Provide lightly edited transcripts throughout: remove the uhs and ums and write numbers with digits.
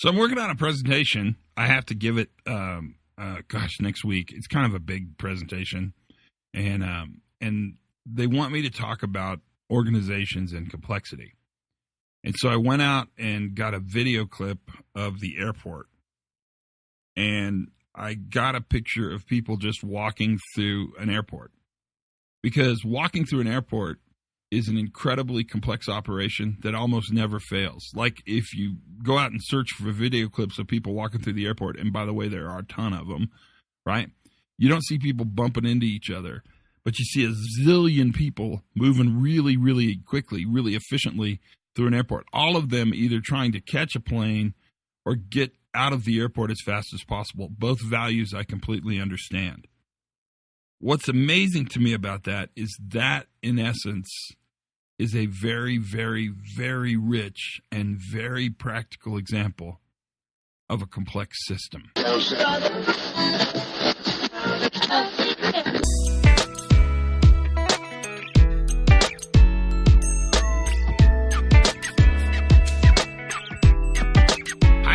So I'm working on a presentation. I have to give it, next week. It's kind of a big presentation, and they want me to talk about organizations and complexity. And so I went out and got a video clip of the airport, and I got a picture of people just walking through an airport, because walking through an airport is an incredibly complex operation that almost never fails. Like if you go out and search for video clips of people walking through the airport, and by the way, there are a ton of them, right? You don't see people bumping into each other, but you see a zillion people moving really, really quickly, really efficiently through an airport. All of them either trying to catch a plane or get out of the airport as fast as possible. Both values I completely understand. What's amazing to me about that is that, in essence, is a very, very, very rich and very practical example of a complex system. Hi,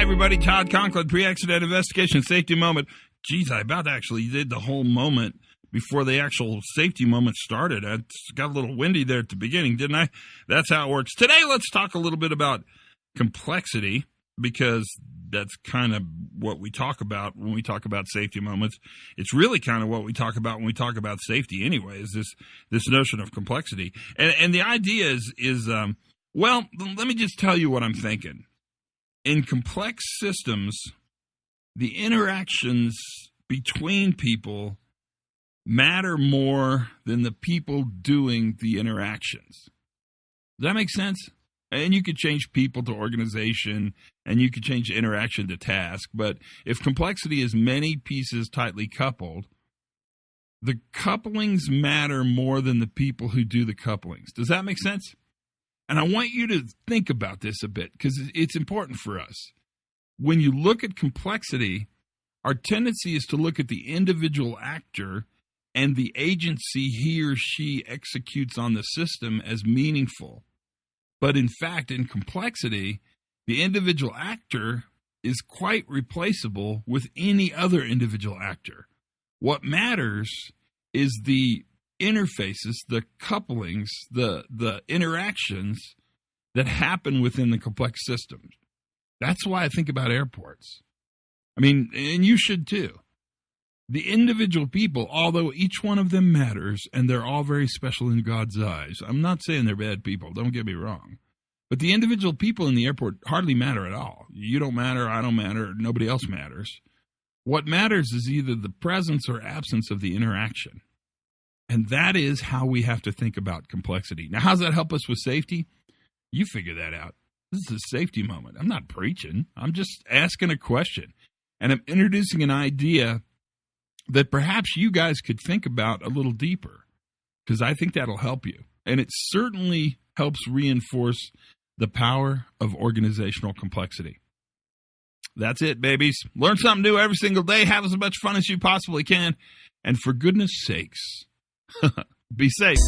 everybody. Todd Conklin, Pre-Accident Investigation Safety Moment. Geez, I about actually did the whole moment before the actual safety moment started. I got a little windy there at the beginning, didn't I? That's how it works. Today, let's talk a little bit about complexity, because that's kind of what we talk about when we talk about safety moments. It's really kind of what we talk about when we talk about safety anyway, is this notion of complexity. And the idea is well, let me just tell you what I'm thinking. In complex systems, the interactions between people matter more than the people doing the interactions. Does that make sense? And you could change people to organization, and you could change interaction to task. But if complexity is many pieces tightly coupled, the couplings matter more than the people who do the couplings. Does that make sense? And I want you to think about this a bit, because it's important for us. When you look at complexity, our tendency is to look at the individual actor and the agency he or she executes on the system as meaningful. But in fact, in complexity, the individual actor is quite replaceable with any other individual actor. What matters is the interfaces, the couplings, the interactions that happen within the complex systems. That's why I think about airports. I mean, and you should too. The individual people, although each one of them matters, and they're all very special in God's eyes. I'm not saying they're bad people, don't get me wrong. But the individual people in the airport hardly matter at all. You don't matter, I don't matter, nobody else matters. What matters is either the presence or absence of the interaction. And that is how we have to think about complexity. Now, how does that help us with safety? You figure that out. This is a safety moment. I'm not preaching. I'm just asking a question. And I'm introducing an idea that perhaps you guys could think about a little deeper, because I think that'll help you. And it certainly helps reinforce the power of organizational complexity. That's it, babies. Learn something new every single day. Have as much fun as you possibly can. And for goodness sakes, be safe.